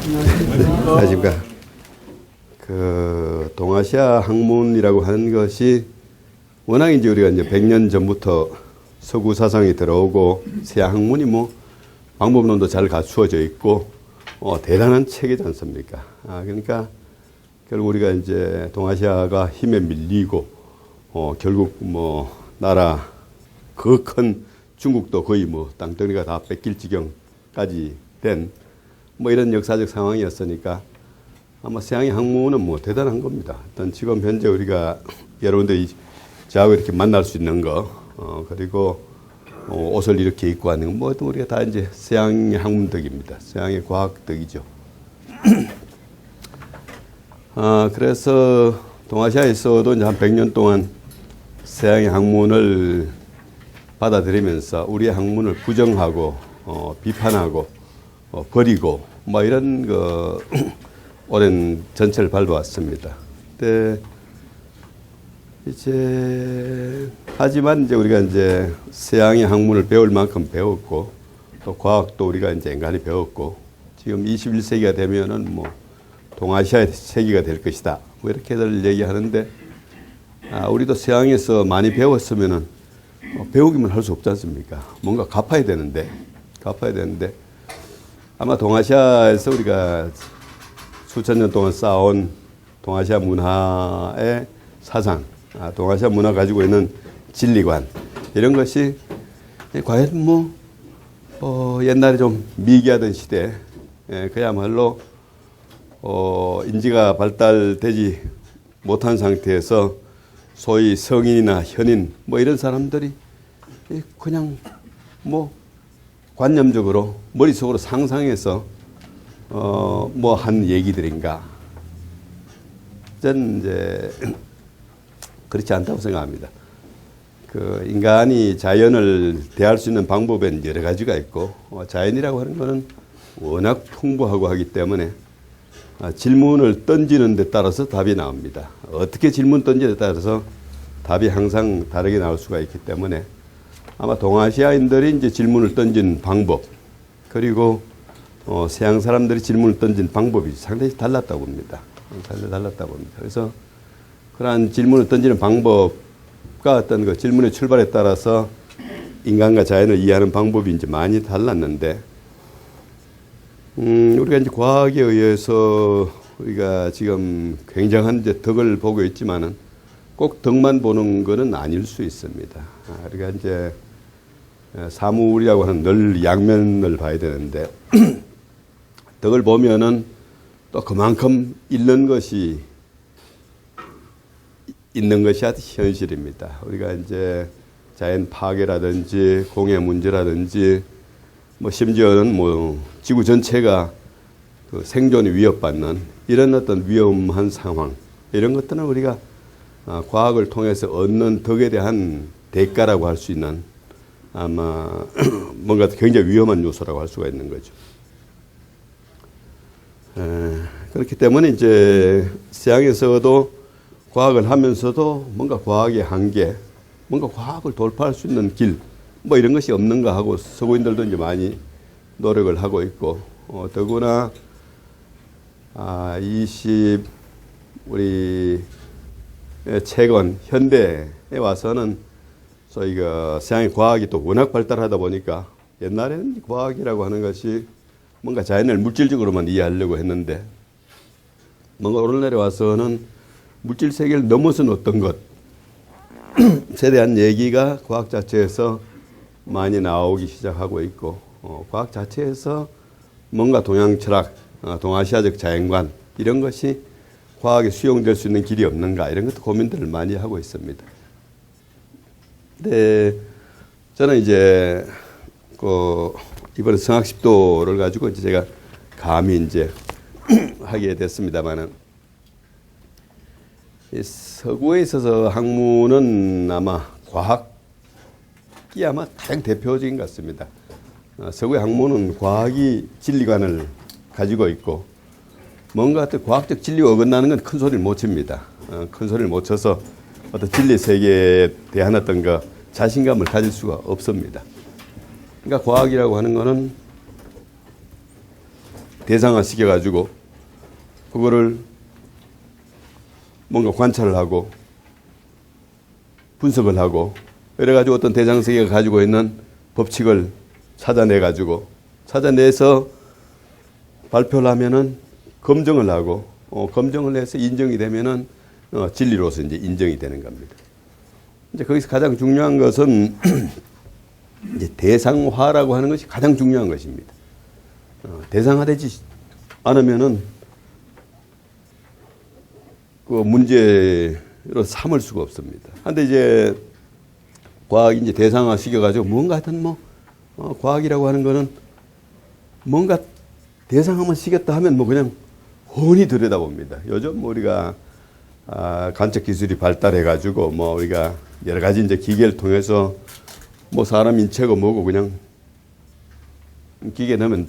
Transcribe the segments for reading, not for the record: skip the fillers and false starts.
안녕하십니까. 그 동아시아 학문이라고 하는 것이 워낙 이제 우리가 이제 100년 전부터 서구 사상이 들어오고 서양 학문이 뭐 방법론도 잘 갖추어져 있고 대단한 체계지 않습니까? 그러니까 결국 우리가 이제 동아시아가 힘에 밀리고 결국 뭐 나라 그 큰 중국도 거의 뭐 땅덩이가 다 뺏길 지경까지 된 뭐 이런 역사적 상황이었으니까 아마 서양의 학문은 뭐 대단한 겁니다. 일단 지금 현재 우리가 여러분들이 저하고 이렇게 만날 수 있는 거, 그리고 옷을 이렇게 입고 하는 거, 뭐 우리가 다 이제 서양의 학문덕입니다. 서양의 과학덕이죠. 그래서 동아시아에서도 이제 한 100년 동안 서양의 학문을 받아들이면서 우리의 학문을 부정하고 비판하고 버리고 뭐 이런 그 오랜 전체를 밟아왔습니다. 근데 이제 하지만 이제 우리가 이제 서양의 학문을 배울 만큼 배웠고 또 과학도 우리가 이제 엔간히 배웠고 지금 21세기가 되면은 뭐 동아시아의 세기가 될 것이다. 뭐 이렇게들 얘기하는데 우리도 서양에서 많이 배웠으면은 배우기만 할 수 없지 않습니까? 뭔가 갚아야 되는데 아마 동아시아에서 우리가 수천 년 동안 쌓아온 동아시아 문화의 사상, 동아시아 문화 가지고 있는 진리관 이런 것이 과연 뭐 옛날에 좀 미개하던 시대 그야말로 인지가 발달되지 못한 상태에서 소위 성인이나 현인 뭐 이런 사람들이 그냥 뭐 관념적으로 머릿속으로 상상해서 뭐 한 얘기들인가 저는 이제 그렇지 않다고 생각합니다. 그 인간이 자연을 대할 수 있는 방법엔 여러 가지가 있고 자연이라고 하는 것은 워낙 풍부하고 하기 때문에 질문을 던지는 데 따라서 답이 나옵니다. 어떻게 질문 던지는 데 따라서 답이 항상 다르게 나올 수가 있기 때문에 아마 동아시아인들이 이제 질문을 던진 방법 그리고 서양 사람들이 질문을 던진 방법이 상당히 달랐다고 봅니다. 상당히 달랐다고 봅니다. 그래서 그러한 질문을 던지는 방법과 어떤 그 질문의 출발에 따라서 인간과 자연을 이해하는 방법이 이제 많이 달랐는데 우리가 이제 과학에 의해서 우리가 지금 굉장한 이제 덕을 보고 있지만은 꼭 덕만 보는 것은 아닐 수 있습니다. 우리가 이제 사물이라고 하는 늘 양면을 봐야 되는데 덕을 보면은 또 그만큼 잃는 것이 있는 것이 현실입니다. 우리가 이제 자연 파괴라든지 공해 문제라든지 뭐 심지어는 뭐 지구 전체가 그 생존이 위협받는 이런 어떤 위험한 상황 이런 것들은 우리가 과학을 통해서 얻는 덕에 대한 대가라고 할 수 있는 아마 뭔가 굉장히 위험한 요소라고 할 수가 있는 거죠. 그렇기 때문에 이제 서양에서도 과학을 하면서도 뭔가 과학의 한계, 뭔가 과학을 돌파할 수 있는 길, 뭐 이런 것이 없는가 하고 서구인들도 이제 많이 노력을 하고 있고, 더구나 우리 최근 현대에 와서는 저희가 서양의 과학이 또 워낙 발달하다 보니까 옛날에는 과학이라고 하는 것이 뭔가 자연을 물질적으로만 이해하려고 했는데 뭔가 오늘날에 와서는 물질 세계를 넘어선 어떤 것에 대한 얘기가 과학 자체에서 많이 나오기 시작하고 있고 과학 자체에서 뭔가 동양 철학, 동아시아적 자연관 이런 것이 과학에 수용될 수 있는 길이 없는가 이런 것도 고민들을 많이 하고 있습니다. 네, 저는 이제 이번에 성학습도를 가지고 이제 제가 감히 이제 하게 됐습니다만은 서구에 있어서 학문은 아마 과학이 아마 가장 대표적인 것 같습니다. 서구의 학문은 과학이 진리관을 가지고 있고 뭔가 어떤 과학적 진리가 어긋나는 건 큰 소리를 못 칩니다. 큰 소리를 못 쳐서 어떤 진리 세계에 대한 어떤 그 자신감을 가질 수가 없습니다. 그러니까 과학이라고 하는 거는 대상화 시켜가지고 그거를 뭔가 관찰을 하고 분석을 하고 이래가지고 어떤 대상 세계가 가지고 있는 법칙을 찾아내서 발표를 하면은 검증을 하고 검증을 해서 인정이 되면은 진리로서 이제 인정이 되는 겁니다. 이제 거기서 가장 중요한 것은 이제 대상화라고 하는 것이 가장 중요한 것입니다. 대상화되지 않으면은 그 문제로 삼을 수가 없습니다. 근데 이제 과학이 이제 대상화 시켜가지고 뭔가 하여튼 과학이라고 하는 거는 뭔가 대상화만 시켰다 하면 그냥 훤히 들여다봅니다. 요즘 우리가 관측 기술이 발달해가지고 우리가 여러 가지 이제 기계를 통해서 사람 인체고 뭐고 그냥 기계에 넣으면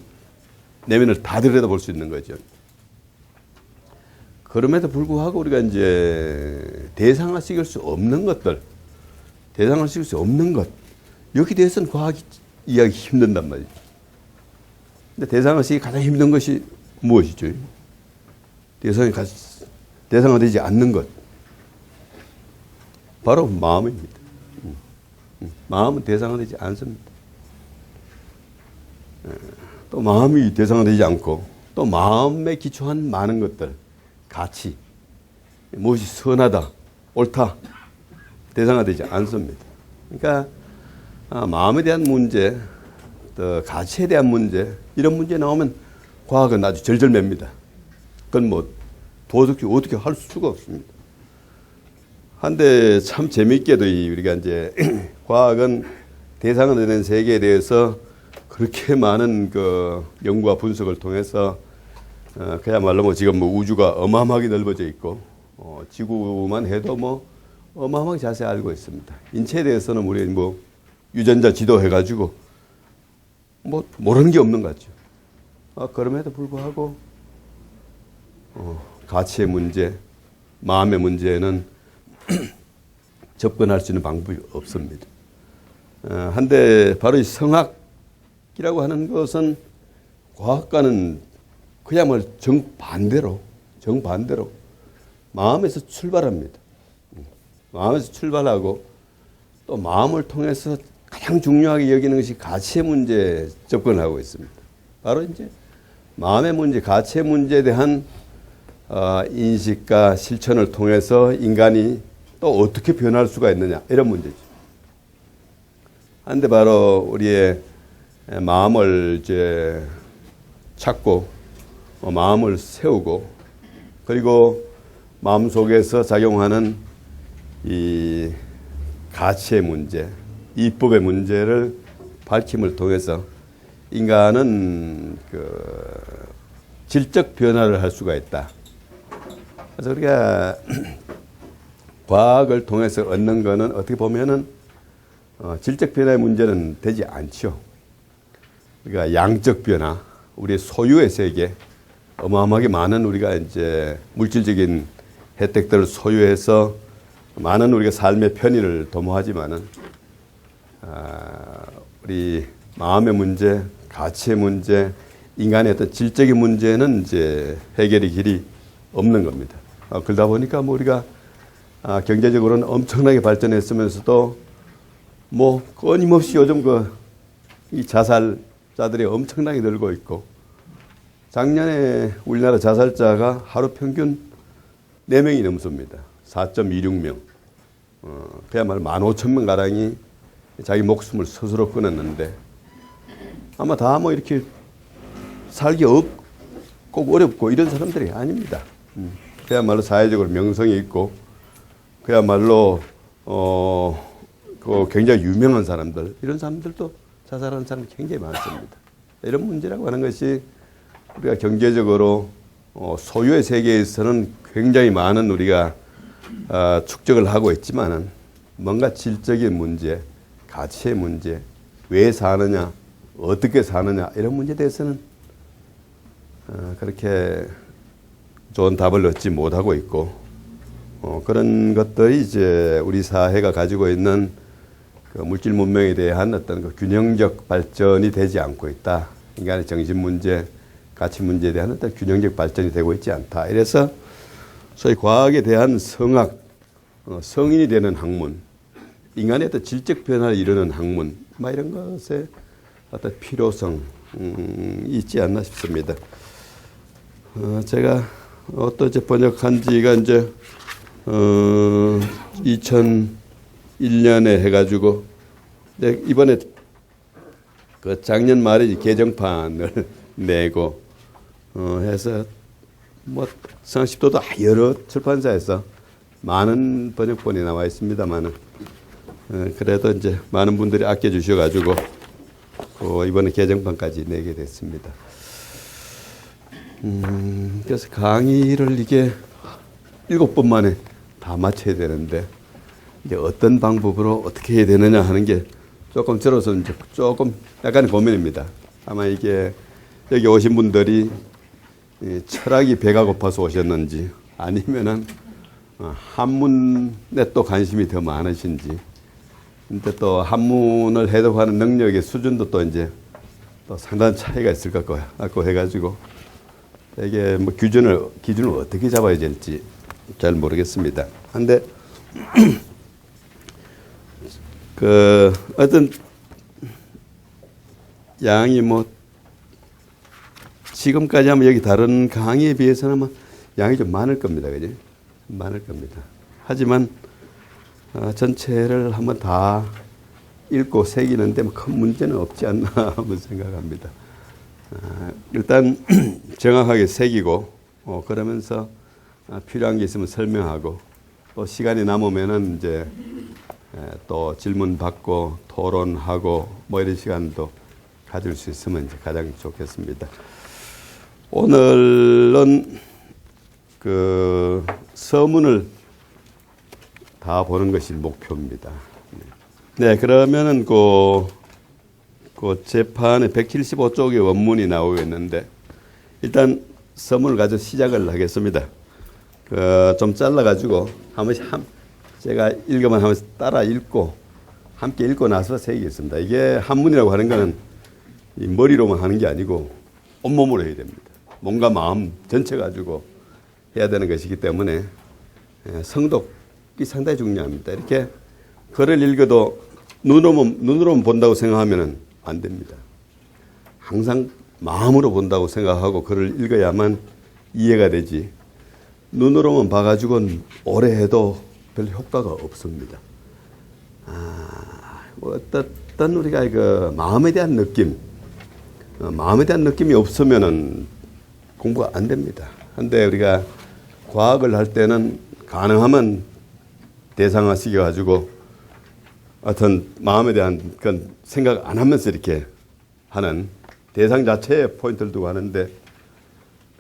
내면을 다 들여다볼 수 있는 거죠. 그럼에도 불구하고 우리가 이제 대상화 시킬 수 없는 것들, 대상화 시킬 수 없는 것, 여기 대해서는 과학이 이해하기 힘든단 말이죠. 근데 대상화 시키기 가장 힘든 것이 무엇이죠? 대상화되지 않는 것. 바로 마음입니다. 마음은 대상화되지 않습니다. 또 마음이 대상화되지 않고 또 마음에 기초한 많은 것들, 가치, 무엇이 선하다, 옳다, 대상화되지 않습니다. 그러니까 마음에 대한 문제, 또 가치에 대한 문제, 이런 문제 나오면 과학은 아주 절절맵니다. 그건 도덕히 어떻게 할 수가 없습니다. 한데 참 재미있게도 우리가 이제 과학은 대상화되는 세계에 대해서 그렇게 많은 그 연구와 분석을 통해서 그야말로 지금 우주가 어마어마하게 넓어져 있고 지구만 해도 어마어마하게 자세히 알고 있습니다. 인체에 대해서는 우리 유전자 지도해가지고 모르는 게 없는 것 같죠. 그럼에도 불구하고 가치의 문제, 마음의 문제는 접근할 수 있는 방법이 없습니다. 한데 바로 이 성학이라고 하는 것은 과학과는 그야말로 정반대로 마음에서 출발합니다. 마음에서 출발하고 또 마음을 통해서 가장 중요하게 여기는 것이 가치의 문제에 접근하고 있습니다. 바로 이제 마음의 문제, 가치의 문제에 대한 인식과 실천을 통해서 인간이 또 어떻게 변할 수가 있느냐, 이런 문제죠. 한데 바로 우리의 마음을 이제 찾고 마음을 세우고 그리고 마음 속에서 작용하는 이 가치의 문제, 이법의 문제를 밝힘을 통해서 인간은 그 질적 변화를 할 수가 있다. 그래서 우리가 과학을 통해서 얻는 거는 어떻게 보면은 질적 변화의 문제는 되지 않죠. 그러니까 양적 변화, 우리의 소유의 세계, 어마어마하게 많은 우리가 이제 물질적인 혜택들을 소유해서 많은 우리가 삶의 편의를 도모하지만은 우리 마음의 문제, 가치의 문제, 인간의 어떤 질적인 문제는 이제 해결의 길이 없는 겁니다. 그러다 보니까 우리가 경제적으로는 엄청나게 발전했으면서도 끊임없이 요즘 이 자살자들이 엄청나게 늘고 있고 작년에 우리나라 자살자가 하루 평균 4명이 넘습니다. 4.26명. 그야말로 15,000명 가량이 자기 목숨을 스스로 끊었는데 아마 다 이렇게 살기 꼭 어렵고 이런 사람들이 아닙니다. 그야말로 사회적으로 명성이 있고 그야말로 굉장히 유명한 사람들, 이런 사람들도 자살하는 사람이 굉장히 많습니다. 이런 문제라고 하는 것이 우리가 경제적으로 소유의 세계에서는 굉장히 많은 우리가 축적을 하고 있지만은 뭔가 질적인 문제, 가치의 문제, 왜 사느냐, 어떻게 사느냐, 이런 문제에 대해서는 그렇게 좋은 답을 얻지 못하고 있고 그런 것들이 이제 우리 사회가 가지고 있는 그 물질 문명에 대한 어떤 그 균형적 발전이 되지 않고 있다. 인간의 정신 문제, 가치 문제에 대한 어떤 균형적 발전이 되고 있지 않다. 이래서 소위 과학에 대한 성학, 성인이 되는 학문, 인간의 어떤 질적 변화를 이루는 학문, 이런 것에 어떤 필요성이 있지 않나 싶습니다. 제가 또 이제 번역한 지가 이제 2001년에 해가지고 이번에 그 작년 말에 개정판을 내고 해서 뭐 성십도도 여러 출판사에서 많은 번역본이 나와 있습니다만은 그래도 이제 많은 분들이 아껴주셔가지고 이번에 개정판까지 내게 됐습니다. 그래서 강의를 이게 7번 만에 다 마쳐야 되는데 이제 어떤 방법으로 어떻게 해야 되느냐 하는 게 조금 저로서 이제 조금 약간 고민입니다. 아마 이게 여기 오신 분들이 철학이 배가 고파서 오셨는지 아니면은 한문에 또 관심이 더 많으신지, 근데 또 한문을 해독하는 능력의 수준도 또 이제 또 상당한 차이가 있을 것 같고 해가지고 이게 뭐 기준을 어떻게 잡아야 될지 잘 모르겠습니다. 근데 그 어떤 양이 뭐 지금까지 하면 여기 다른 강의에 비해서는 아마 양이 좀 많을 겁니다. 그지? 많을 겁니다. 하지만 전체를 한번 다 읽고 새기는데 뭐 큰 문제는 없지 않나 한번 생각합니다. 일단 정확하게 새기고 그러면서 필요한 게 있으면 설명하고 또 시간이 남으면은 이제 또 질문 받고 토론하고 뭐 이런 시간도 가질 수 있으면 이제 가장 좋겠습니다. 오늘은 그 서문을 다 보는 것이 목표입니다. 네, 그러면은 그 재판에 175쪽의 원문이 나오고 있는데 일단 서문을 가지고 시작을 하겠습니다. 좀 잘라가지고 한 번씩 제가 읽으면 한 번씩 따라 읽고 함께 읽고 나서 새기겠습니다. 이게 한문이라고 하는 거는 이 머리로만 하는 게 아니고 온몸으로 해야 됩니다. 몸과 마음 전체 가지고 해야 되는 것이기 때문에 성독이 상당히 중요합니다. 이렇게 글을 읽어도 눈으로만 본다고 생각하면 안 됩니다. 항상 마음으로 본다고 생각하고 글을 읽어야만 이해가 되지 눈으로만 봐가지고는 오래 해도 별 효과가 없습니다. 어떤 우리가 그 마음에 대한 느낌이 없으면은 공부가 안 됩니다. 근데 우리가 과학을 할 때는 가능하면 대상화 시켜가지고 어떤 마음에 대한 그런 생각 안 하면서 이렇게 하는 대상 자체에 포인트를 두고 하는데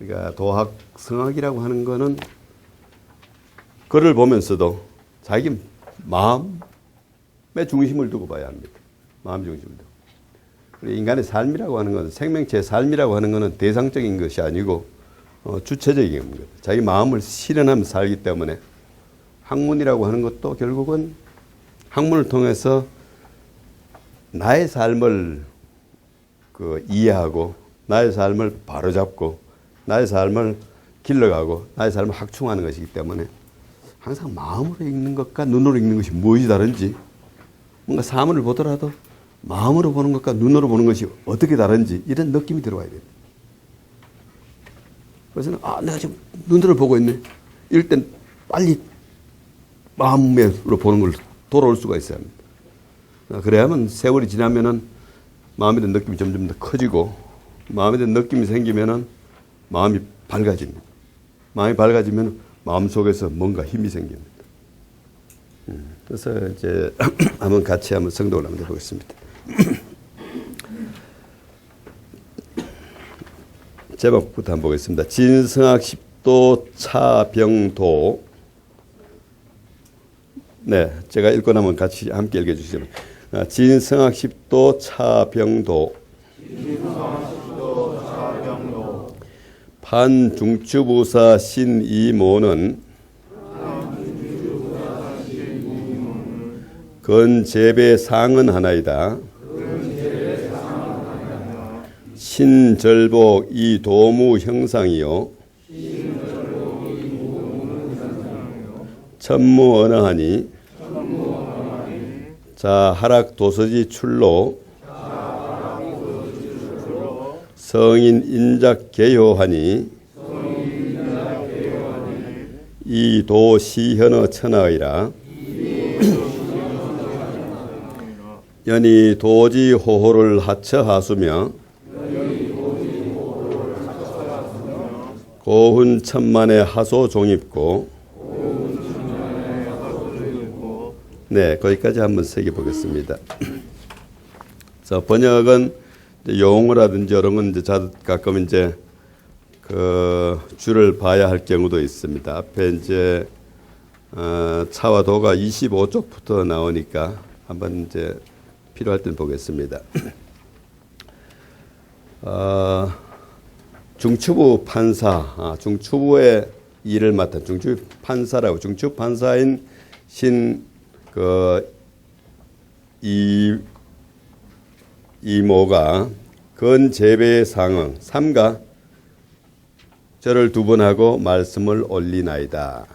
우리가 도학, 성학이라고 하는 거는 글을 보면서도 자기 마음의 중심을 두고 봐야 합니다. 마음 중심을 두고. 우리 인간의 삶이라고 하는 것은 생명체의 삶이라고 하는 것은 대상적인 것이 아니고 주체적인 겁니다. 자기 마음을 실현하면서 살기 때문에 학문이라고 하는 것도 결국은 학문을 통해서 나의 삶을 이해하고 나의 삶을 바로잡고 나의 삶을 길러가고 나의 삶을 확충하는 것이기 때문에 항상 마음으로 읽는 것과 눈으로 읽는 것이 무엇이 다른지 뭔가 사물을 보더라도 마음으로 보는 것과 눈으로 보는 것이 어떻게 다른지 이런 느낌이 들어와야 됩니다. 그래서 내가 지금 눈으로 보고 있네. 이럴 땐 빨리 마음으로 보는 걸 돌아올 수가 있어야 합니다. 그래야만 세월이 지나면은 마음에 대한 느낌이 점점 더 커지고 마음에 대한 느낌이 생기면은 마음이 밝아집니다. 마음이 밝아지면 마음 속에서 뭔가 힘이 생깁니다. 그래서 이제 한번 같이 한번 성독을 한번 해보겠습니다. 제목부터 한번 보겠습니다. 진성학 십도 차병도. 네, 제가 읽고 나면 같이 함께 읽어주시죠. 진성학 십도 차병도. 판중추부사 신이모는 건재배 상은 하나이다. 신절복 이 도무 형상이요 천무 언어하니 자 하락 도서지 출로 성인 인작 개요하니 이 도 시현어 천하의라 연이 도지 호호를 하처하수며 고훈 천만의 하소 종입고 네 거기까지 한번 새겨보겠습니다. 자 번역은 용어라든지 이런 건 이제 가끔 이제 그 줄을 봐야 할 경우도 있습니다. 앞에 이제 차와 도가 25쪽부터 나오니까 한번 이제 필요할 땐 보겠습니다. 중추부 판사, 중추부의 일을 맡은 중추부 판사라고 중추부 판사인 이모가 건재배의 상응 삼가 절을 두 번 하고 말씀을 올리나이다.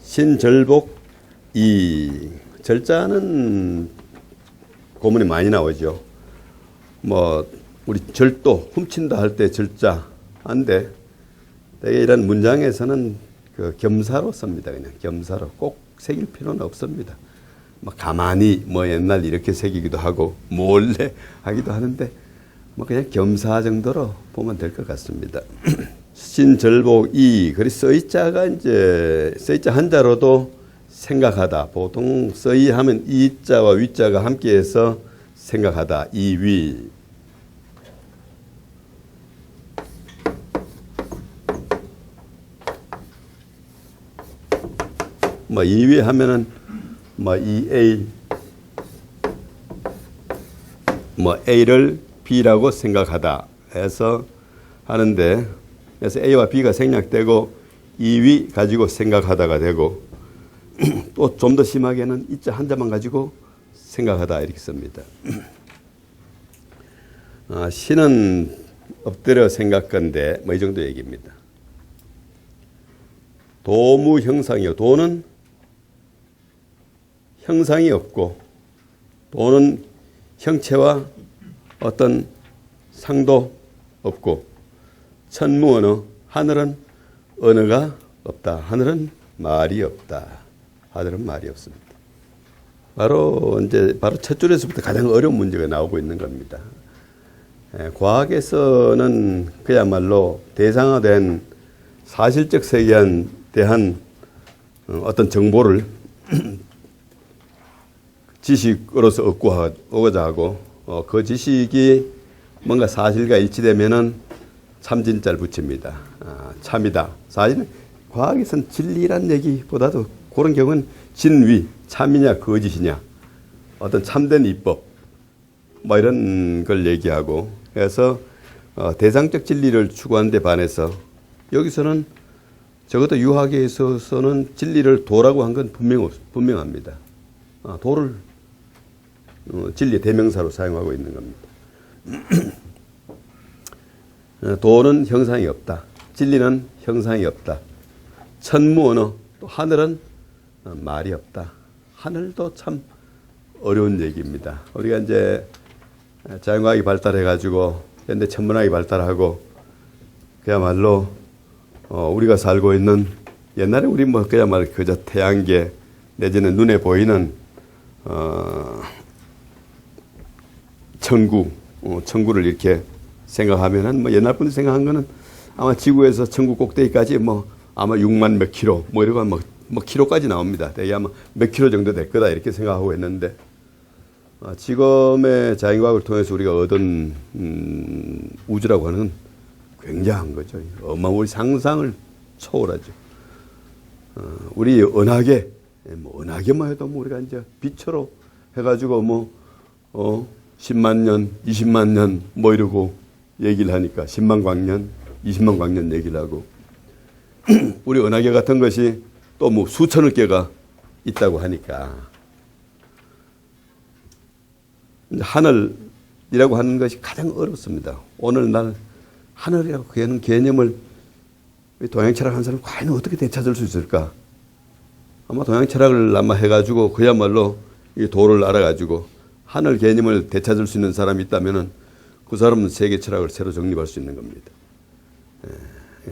신절복 이 절자는 고문이 많이 나오죠. 뭐 우리 절도 훔친다 할 때 절자인데 되게 이런 문장에서는 그 겸사로 씁니다. 그냥 겸사로 꼭 새길 필요는 없습니다. 뭐 가만히 뭐 옛날 이렇게 새기기도 하고 몰래 하기도 하는데 뭐 그냥 겸사 정도로 보면 될 것 같습니다. 신절복 이 그리 써이자가 이제 써이자 한자로도 생각하다. 보통 써이 하면 이자와 위자가 함께해서 생각하다. 이위. 뭐 이위 하면은 뭐 이A 뭐 A를 B라고 생각하다 해서 하는데 그래서 A와 B가 생략되고 이위 가지고 생각하다가 되고 또 좀 더 심하게는 이자 한자만 가지고 생각하다 이렇게 씁니다. 신은 엎드려 생각건데 뭐 이 정도 얘기입니다. 도무 형상이요. 도는 형상이 없고 도는 형체와 어떤 상도 없고 천무 언어 하늘은 언어가 없다. 하늘은 말이 없다. 하늘은 말이 없습니다. 바로 첫 줄에서부터 가장 어려운 문제가 나오고 있는 겁니다. 과학에서는 그야말로 대상화된 사실적 세계에 대한 어떤 정보를 지식으로서 얻고자 하고 그 지식이 뭔가 사실과 일치되면은 참진자를 붙입니다. 참이다. 사실은 과학에서는 진리란 얘기보다도 그런 경우는 진위, 참이냐 거짓이냐 어떤 참된 입법 뭐 이런 걸 얘기하고 그래서 대상적 진리를 추구하는 데 반해서 여기서는 적어도 유학에 있어서는 진리를 도라고 한 건 분명합니다. 도를 진리의 대명사로 사용하고 있는 겁니다. 도는 형상이 없다. 진리는 형상이 없다. 천무 언어, 또 하늘은 말이 없다. 하늘도 참 어려운 얘기입니다. 우리가 이제 자연과학이 발달해가지고 현대 천문학이 발달하고 그야말로 우리가 살고 있는 옛날에 우리 뭐 그야말로 그저 태양계 내지는 눈에 보이는 천구를 이렇게 생각하면은 뭐 옛날 분들 생각한 거는 아마 지구에서 천구 꼭대기까지 뭐 아마 6만 몇 킬로 뭐 이러고 뭐 킬로까지 나옵니다. 되게 아마 몇 킬로 정도 될 거다 이렇게 생각하고 있는데 지금의 자연과학을 통해서 우리가 얻은 우주라고 하는 굉장한 거죠. 우리 상상을 초월하죠. 우리 은하계만 해도 뭐 우리가 이제 빛으로 해가지고 뭐 10만 년, 20만 년 뭐 이러고 얘기를 하니까 10만 광년, 20만 광년 얘기를 하고 우리 은하계 같은 것이 또 뭐 수천억 개가 있다고 하니까 하늘 하는 것이 가장 어렵습니다. 오늘날 하늘이라고 하는 개념을 동양 철학하는 사람은 과연 어떻게 되찾을 수 있을까? 아마 동양 철학을 아마 해가지고 그야말로 이 도를 알아가지고 하늘 개념을 되찾을 수 있는 사람이 있다면은 그 사람은 세계 철학을 새로 정립할 수 있는 겁니다.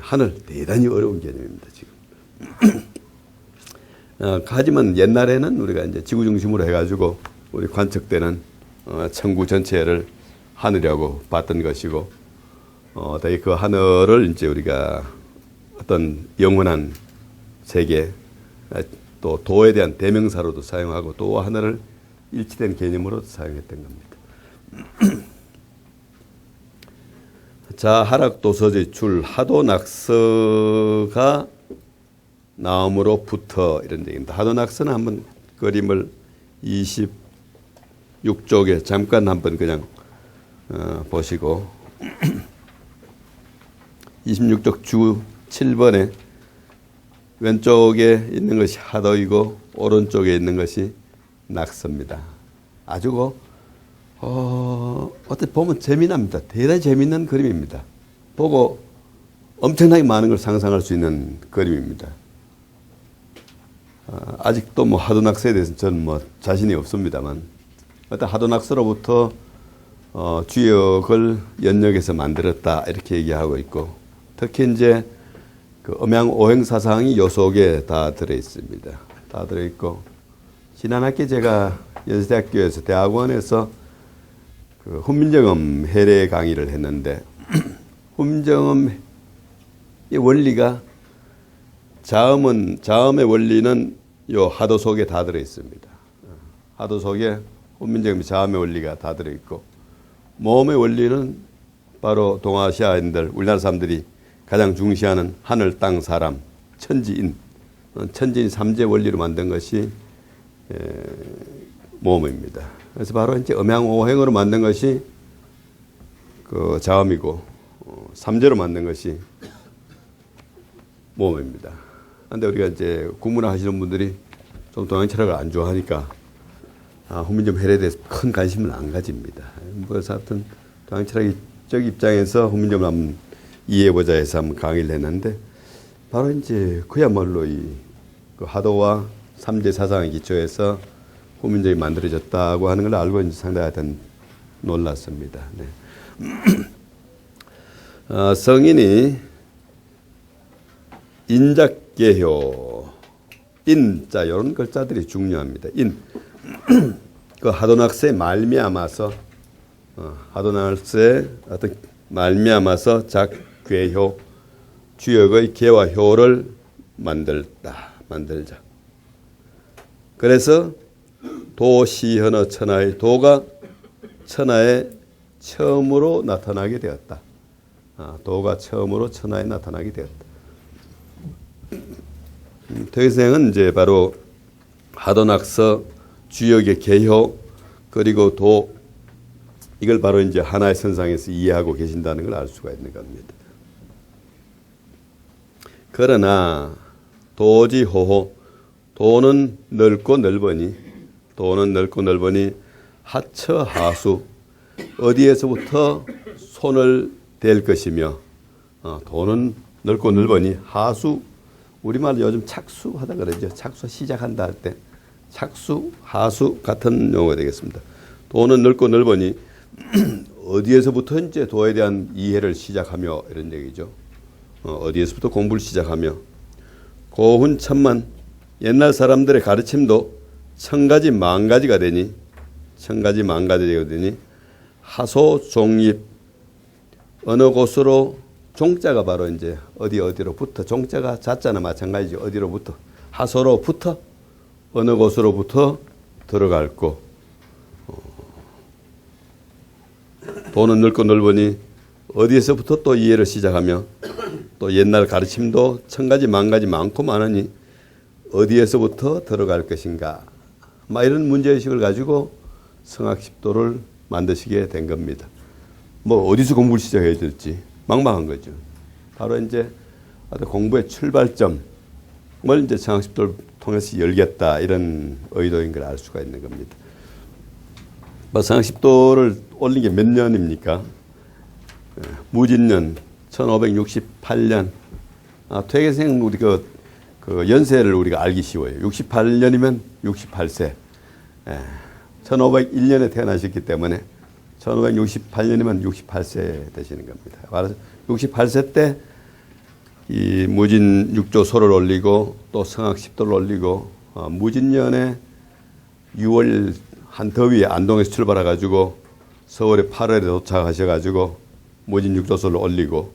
하늘 대단히 어려운 개념입니다, 지금. 하지만 옛날에는 우리가 이제 지구 중심으로 해가지고 우리 관측되는 천구 전체를 하늘이라고 봤던 것이고, 되게 그 하늘을 이제 우리가 어떤 영원한 세계, 또 도에 대한 대명사로도 사용하고 도와 하늘을 일치된 개념으로도 사용했던 겁니다. 자, 하락도서지 줄 하도낙서가 나옴으로부터 이런 얘기입니다. 하도낙서는 한번 그림을 26쪽에 잠깐 한번 그냥 보시고 26쪽 주 7번에 왼쪽에 있는 것이 하도이고 오른쪽에 있는 것이 낙서입니다. 아주 어떻게 보면 재미납니다. 대단히 재미있는 그림입니다. 보고 엄청나게 많은 걸 상상할 수 있는 그림입니다. 아직도 뭐 하도낙서에 대해서는 저는 뭐 자신이 없습니다만 어떤 하도낙서로부터 주역을 연역해서 만들었다 이렇게 얘기하고 있고, 특히 이제 그 음양오행 사상이 요 속에 다 들어 있습니다. 다 들어 있고, 지난 학기 제가 연세대학교에서 대학원에서 그 훈민정음 해례 강의를 했는데 훈민정음의 원리가 자음의 원리는 요 하도 속에 다 들어 있습니다. 하도 속에 훈민정음의 자음의 원리가 다 들어 있고, 모음의 원리는 바로 동아시아인들, 우리나라 사람들이 가장 중시하는 하늘, 땅, 사람, 천지인, 천지인 삼재 원리로 만든 것이 모음입니다. 그래서 바로 이제 음양오행으로 만든 것이 그 자음이고, 삼재로 만든 것이 모음입니다. 그런데 우리가 이제 국문화 하시는 분들이 좀 동양 철학을 안 좋아하니까 훈민정음 해례에 대해서 큰 관심을 안 가집니다. 그래서 하여튼 동양 철학적 입장에서 훈민정음을 한번 이해해보자 해서 한번 강의를 했는데, 바로 이제 그야말로 그 하도와 삼재 사상의 기초에서 훈민정음이 만들어졌다고 하는 걸 알고 이제 상당히 하여튼 놀랐습니다. 네. 성인이 인작계효, 인자 이런 글자들이 중요합니다. 인, 그 하도낙서에 말미암아서 하도낙서에 어떤 말미암아서 작괴효, 주역의 계와 효를 만들자. 그래서 도시현어 천하의 도가 천하에 처음으로 나타나게 되었다. 도가 처음으로 천하에 나타나게 되었다. 퇴생은 이제 바로 하도낙서, 주역의 계효, 그리고 도, 이걸 바로 이제 하나의 선상에서 이해하고 계신다는 걸 알 수가 있는 겁니다. 그러나 도지호호, 도는 넓고 넓으니 하처하수, 어디에서부터 손을 댈 것이며, 도는 넓고 넓으니 하수, 우리말로 요즘 착수하다 그러죠. 착수 시작한다 할 때 착수, 하수 같은 용어가 되겠습니다. 도는 넓고 넓으니 어디에서부터 이제 도에 대한 이해를 시작하며 이런 얘기죠. 어디에서부터 공부를 시작하며, 고훈천만, 옛날 사람들의 가르침도 천가지 만가지가 되니 하소종립, 어느 곳으로, 종자가 바로 이제 어디로부터, 종자가 자자나 마찬가지죠. 어디로부터, 하소로부터 어느 곳으로부터 들어갈 거. 도는 넓고 넓으니 어디에서부터 또 이해를 시작하며, 또 옛날 가르침도 천가지 만가지 많고 많으니 어디에서부터 들어갈 것인가, 막 이런 문제의식을 가지고 성학십도를 만드시게 된 겁니다. 뭐 어디서 공부를 시작해야 될지 막막한 거죠. 바로 이제 공부의 출발점을 이제 성학십도를 통해서 열겠다, 이런 의도인 걸 알 수가 있는 겁니다. 성학 10도를 올린 게 몇 년입니까? 무진년 1568년. 퇴계생 우리 그 연세를 우리가 알기 쉬워요. 68년이면 68세. 1501년에 태어나셨기 때문에 1568년이면 68세 되시는 겁니다. 그래서 68세 때 이 무진 6조 소를 올리고 또 성학 10도를 올리고 무진년에 6월 한 더위에 안동에서 출발해 가지고 서울에 8월에 도착하셔 가지고 무진 6조소를 올리고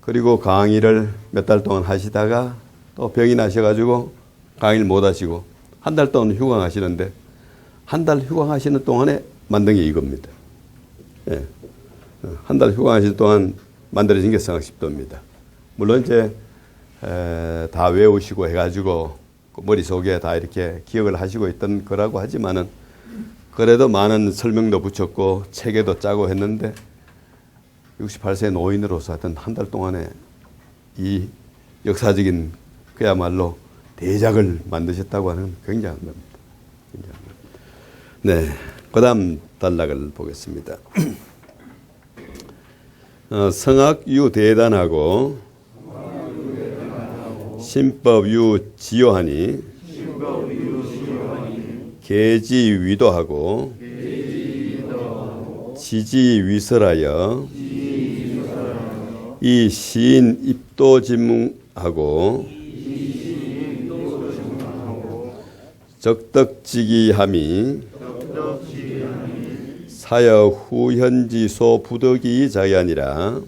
그리고 강의를 몇 달 동안 하시다가 또 병이 나셔 가지고 강의를 못 하시고 한 달 동안 휴강하시는데 한 달 휴강하시는 동안에 만든 게 이겁니다. 예. 한 달 휴강하실 동안 만들어진 게 성학 10도입니다. 물론 이제 다 외우시고 해가지고 머릿속에 다 이렇게 기억을 하시고 있던 거라고 하지만은 그래도 많은 설명도 붙였고 책에도 짜고 했는데 68세 노인으로서 하여튼 한 달 동안에 이 역사적인 그야말로 대작을 만드셨다고 하는 굉장한 겁니다. 네, 그 다음 단락을 보겠습니다. 성학유 대단하고 신법유 지요하니 계지위도하고 지지위설하여 이 시인 입도지문하고 적덕지기함이 사여 후현지소 부덕이 자기아니라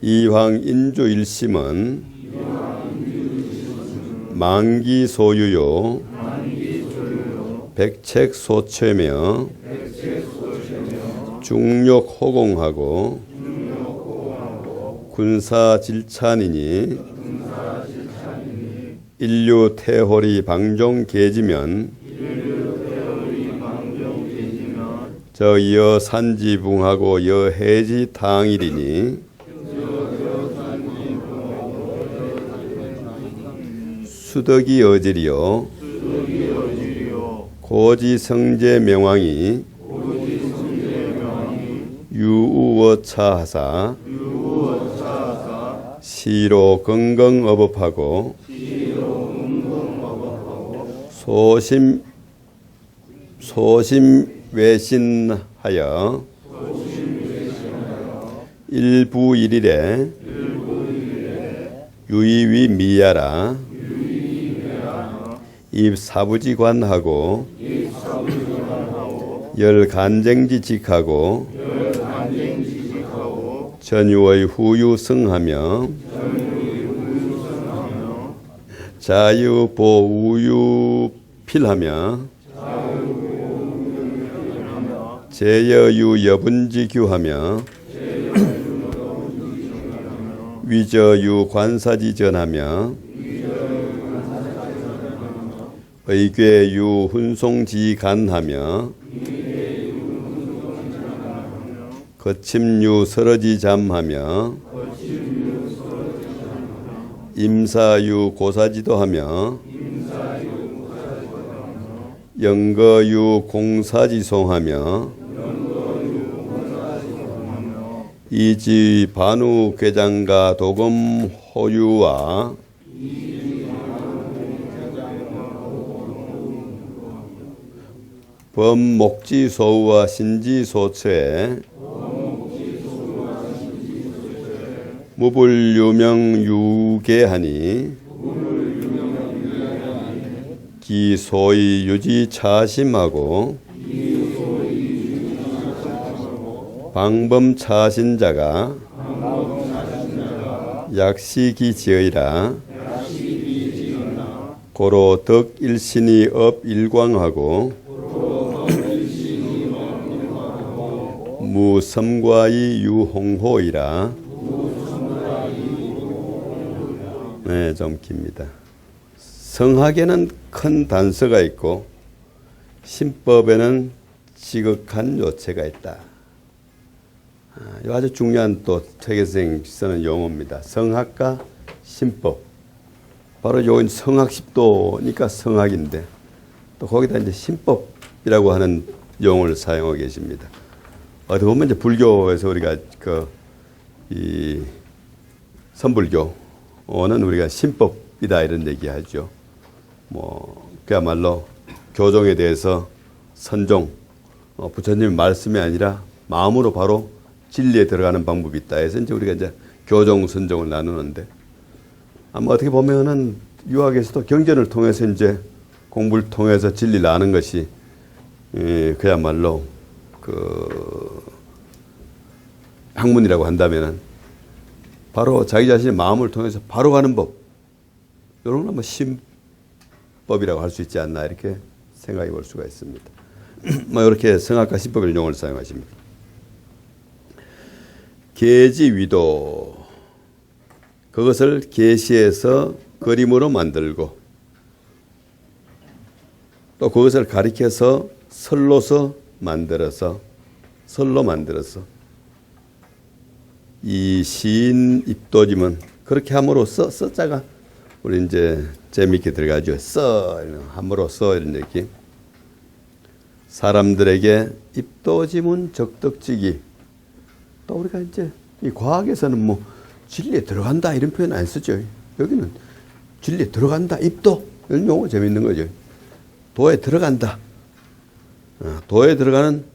이황 인주 일심은 만기 소유요 백책 소체며 중력 호공하고 군사 질찬이니 인류 태홀이 방종 계지면 저 이어 산지붕하고 여 해지 당일이니 수덕이 어질이요 고지 성제 명왕이 유우어차하사 시로 건강업업하고 소심 외신하여 일부 일일에 유의위 미야라 입사부지관하고 열간쟁지직하고 전유의 후유승하며 자유보우유필하며 제여유 여분지규하며 위저유 관사지전하며 의궤유 훈송지간하며 거침유 서러지잠하며 임사유 고사지도하며 영거유 공사지송하며 이지 반우 괴장가 도검 호유와 범목지소우와 신지소처에 무불유명유계하니 기소의 유지차심하고 방범차신자가 약시기지의라 고로 덕일신이 업일광하고 무섬과의 유홍호이라. 네, 좀 깁니다. 성학에는 큰 단서가 있고 신법에는 지극한 요체가 있다. 아주 중요한 또 퇴계선생님 쓰는 용어입니다. 성학과 신법. 바로 요 성학십도니까 성학인데 또 거기다 이제 신법이라고 하는 용어를 사용하고 계십니다. 어떻게 보면 이제 불교에서 우리가 이 선불교는 우리가 신법이다 이런 얘기하죠. 뭐 그야말로 교종에 대해서 선종, 부처님 말씀이 아니라 마음으로 바로 진리에 들어가는 방법이 있다 해서 이제 우리가 이제 교종, 선종을 나누는데 아마 어떻게 보면은 유학에서도 경전을 통해서 이제 공부를 통해서 진리를 아는 것이 그야말로 그 학문이라고 한다면은 바로 자기 자신의 마음을 통해서 바로 가는 법 이런 건 뭐 신법이라고 할 수 있지 않나 이렇게 생각해 볼 수가 있습니다. 뭐 이렇게 성악과 신법의 용어를 사용하십니다. 계지위도 그것을 계시해서 그림으로 만들고 또 그것을 가리켜서 설로서 만들어서 이 시인 입도짐은 그렇게 함으로써 써자가 우리 이제 재미있게 들어가죠. 함으로써 이런 얘기. 사람들에게 입도지문 적덕지기. 또 우리가 이제 이 과학에서는 뭐 진리에 들어간다 이런 표현 안 쓰죠. 여기는 진리에 들어간다 입도 이런 용어 재밌는 거죠. 도에 들어간다. 도에 들어가는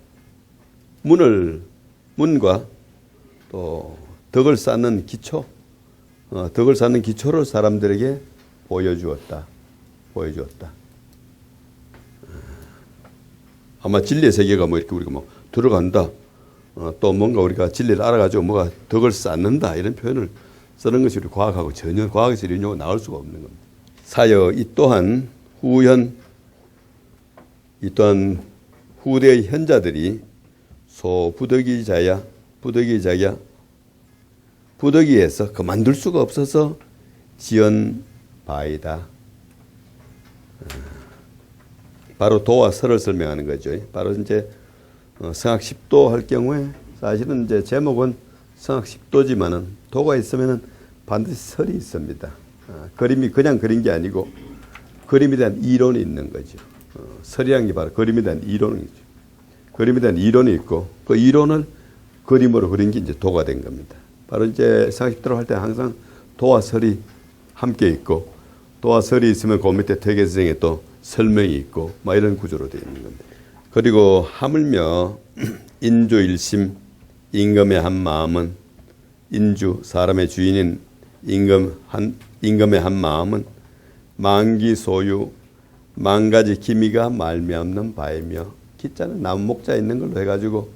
문과 또 덕을 쌓는 기초, 덕을 쌓는 기초를 사람들에게 보여주었다. 아마 진리의 세계가 뭐 이렇게 우리가 뭐 들어간다. 또 뭔가 우리가 진리를 알아가지고 뭐가 덕을 쌓는다 이런 표현을 쓰는 것이 우리 과학하고 전혀 과학에서 이런 용어가 나올 수가 없는 겁니다. 사여 이 또한 후대의 현자들이 부득이해서 그만둘 수가 없어서 지은 바이다. 바로 도와 설을 설명하는 거죠. 바로 이제 성악 10도 할 경우에 사실은 이제 제목은 성악 10도지만은 도가 있으면은 반드시 설이 있습니다. 그림이 그냥 그린 게 아니고 그림에 대한 이론이 있는 거죠. 설이라는 게 바로 그림에 대한 이론이죠. 그림에 대한 이론이 있고 그 이론을 그림으로 그린 게 이제 도가 된 겁니다. 바로 이제 성악 10도를 할 때 항상 도와 설이 함께 있고 도와 설이 있으면 그 밑에 퇴계선생에 또 설명이 있고 막 이런 구조로 되어 있는 겁니다. 그리고 하물며 인주일심 임금의 한 마음은 인주 사람의 주인인 임금의 한 마음은 만기 소유 만가지 기미가 말미암는 바이며 기자는 나무 목자 있는 걸로 해가지고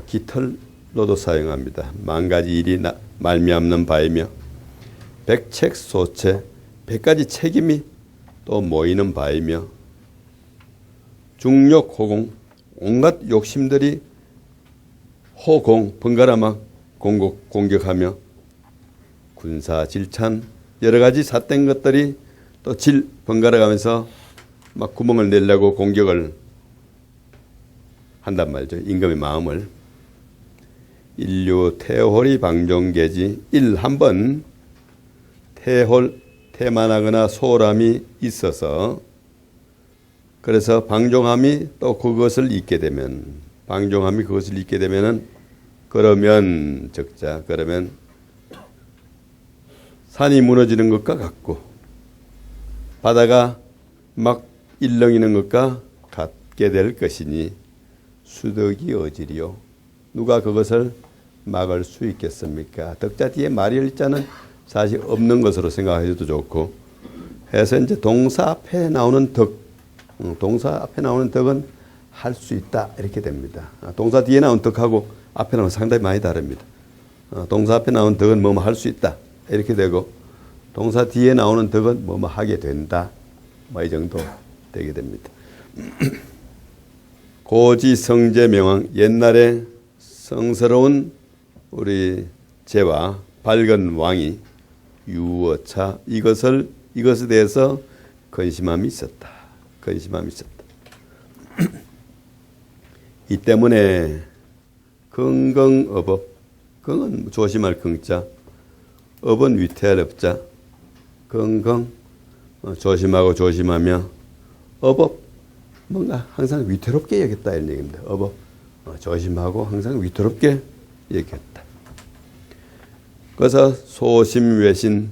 깃털로도 사용합니다. 만가지 일이 말미암는 바이며 백책 소체 100가지 책임이 또 모이는 바이며 중욕 호공 온갖 욕심들이 호공 번갈아 막 공격하며 군사 질찬 여러 가지 삿된 것들이 또 번갈아 가면서 막 구멍을 내려고 공격을 한단 말이죠. 임금의 마음을. 인류 태홀이 방종계지 한번 태만하거나 소홀함이 있어서 그래서 방종함이 또 그것을 잊게 되면 그러면 산이 무너지는 것과 같고 바다가 막 일렁이는 것과 같게 될 것이니 수덕이 어지리요. 누가 그것을 막을 수 있겠습니까? 덕자 뒤에 말일 자는 사실 없는 것으로 생각해도 좋고 해서 이제 동사 앞에 나오는 덕은 할 수 있다 이렇게 됩니다. 동사 뒤에 나온 덕하고 앞에 나온 상당히 많이 다릅니다. 동사 앞에 나온 덕은 뭐뭐 할 수 있다 이렇게 되고 동사 뒤에 나오는 덕은 뭐뭐 하게 된다 뭐 이 정도 되게 됩니다. 고지 성제 명왕 옛날에 성스러운 우리 제와 밝은 왕이 유어차 이것에 대해서 근심함이 있었다. 이 때문에 긍긍어법 긍은 조심할 긍자 업은 위태할 업자 긍긍 조심하고 조심하며 어법 뭔가 항상 위태롭게 여겼다 이런 얘기입니다. 어법 조심하고 항상 위태롭게 여겼다. 그래서 소심외신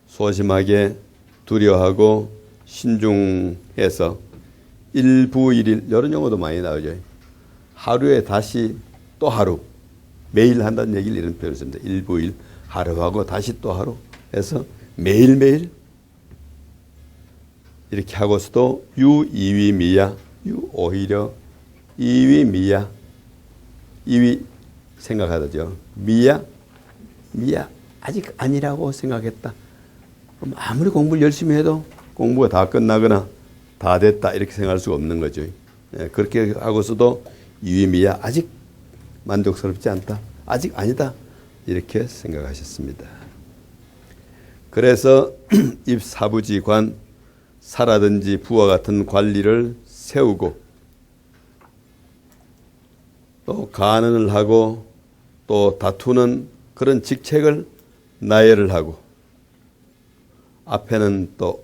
소심하게 두려워하고 신중해서 일부일일 이런 용어도 많이 나오죠. 하루에 다시 또 하루 매일 한다는 얘기를 이런 표현을 씁니다. 일부일 하루하고 다시 또 하루 해서 매일매일 이렇게 하고서도 유이위미야 유 오히려 이위미야 이위 생각하다죠. 미야 아직 아니라고 생각했다. 그럼 아무리 공부를 열심히 해도 공부가 다 끝나거나 다 됐다 이렇게 생각할 수가 없는 거죠. 그렇게 하고서도 유의미야 아직 만족스럽지 않다. 아직 아니다. 이렇게 생각하셨습니다. 그래서 입사부지관 사라든지 부와 같은 관리를 세우고 또 간언을 하고 또 다투는 그런 직책을 나열을 하고 앞에는 또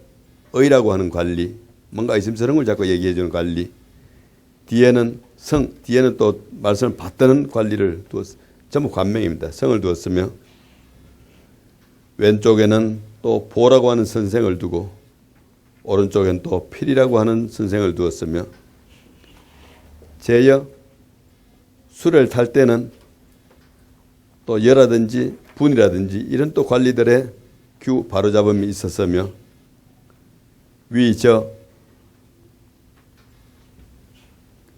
의라고 하는 관리 뭔가 있으면 걸 자꾸 얘기해 주는 관리 뒤에는 뒤에는 또 말씀을 받드는 관리를 두었 전부 관명입니다. 성을 두었으며 왼쪽에는 또 보라고 하는 선생을 두고 오른쪽엔 또 필이라고 하는 선생을 두었으며 제여 수레를 탈 때는 또 여라든지 분이라든지 이런 또 관리들의 규 바로잡음이 있었으며 위저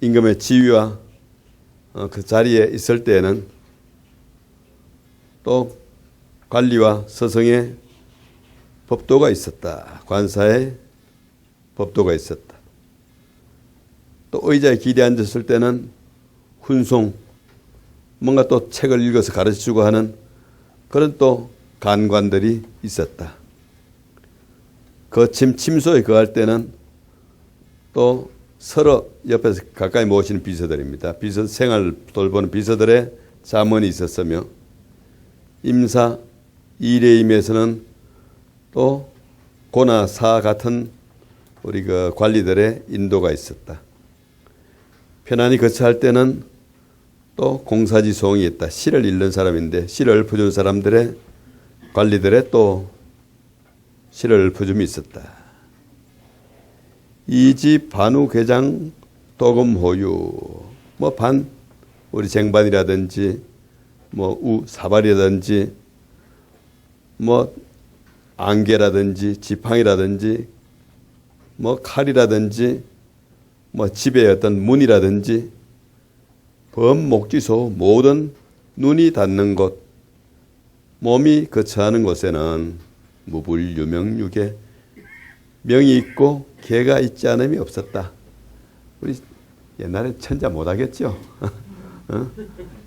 임금의 지위와 그 자리에 있을 때에는 또 관리와 서성의 법도가 있었다. 관사의 법도가 있었다. 또 의자에 기대 앉았을 때는 훈송 뭔가 또 책을 읽어서 가르쳐주고 하는 그런 또 간관들이 있었다. 거침 침소에 거할 때는 또 서로 옆에서 가까이 모시는 비서들입니다. 비서 생활 돌보는 비서들의 자문이 있었으며 임사 이례임에서는 또 고나 사 같은 우리 그 관리들의 인도가 있었다. 편안히 거처할 때는 또 공사지송이 있다. 시를 읽는 사람인데 시를 읊어주는 사람들의 관리들의 또 시를 읊어줌이 있었다. 이지 반우 괴장 도금호유 뭐 반 우리 쟁반이라든지 뭐 우 사발이라든지 뭐 안개라든지 지팡이라든지 뭐 칼이라든지 뭐 집의 어떤 문이라든지 범목지소 모든 눈이 닿는 곳 몸이 거처하는 곳에는 무불유명육에 명이 있고 개가 있지 않음이 없었다. 우리 옛날에 천자 못하겠죠.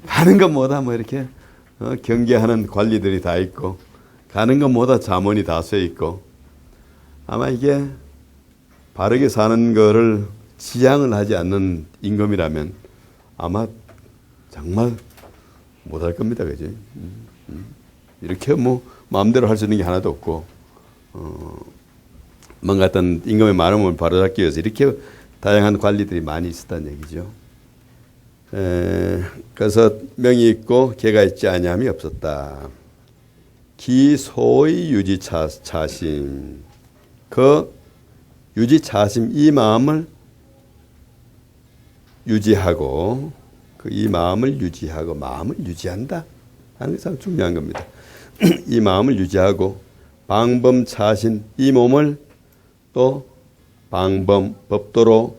가는 것마다 뭐 이렇게 경계하는 관리들이 다 있고 가는 것마다 자문이 다 써 있고 아마 이게 바르게 사는 거를 지향을 하지 않는 임금이라면 아마 정말 못할 겁니다. 그죠? 이렇게 뭐 마음대로 할 수 있는 게 하나도 없고 뭔가 어떤 임금의 마음을 바로잡기 위해서 이렇게 다양한 관리들이 많이 있었다는 얘기죠. 그래서 명이 있고 개가 있지 아니함이 없었다. 기소의 유지차심 그 유지차심 이 마음을 유지하고 이 마음을 유지하고 마음을 유지한다 하는 게 참 중요한 겁니다. 이 마음을 유지하고 방범차신 이 몸을 또 방범 법도로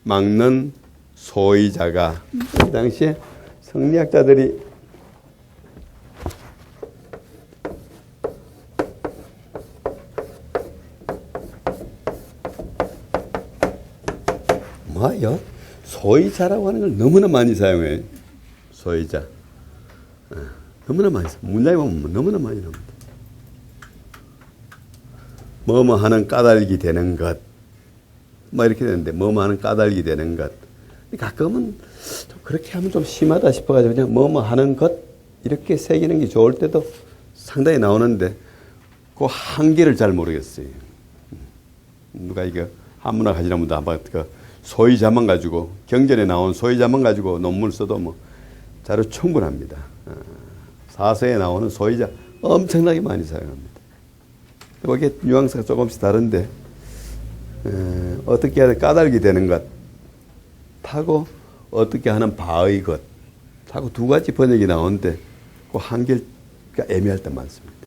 막는 소의자가 이 당시에 성리학자들이 뭐요? 소의자라고 하는 걸 너무나 많이 사용해요. 소의자. 너무나 많이 사용해요. 문장에 보면 너무나 많이 나옵니다. 뭐뭐 하는 까닭이 되는 것. 뭐 이렇게 되는데 뭐뭐 하는 까닭이 되는 것. 가끔은 좀 그렇게 하면 좀 심하다 싶어가지고 그냥 뭐뭐 하는 것 이렇게 새기는 게 좋을 때도 상당히 나오는데 그 한계를 잘 모르겠어요. 누가 이거 한문학 하시는 분도 아마 그 소위자만 가지고 경전에 나온 소위자만 가지고 논문을 써도 뭐 자료 충분합니다. 사서에 나오는 소위자 엄청나게 많이 사용합니다. 이게 뉘앙스가 조금씩 다른데 어떻게 하는 까닭이 되는 것 하고 어떻게 하는 바의 것 하고 두 가지 번역이 나오는데 그 한결가 애매할 때 많습니다.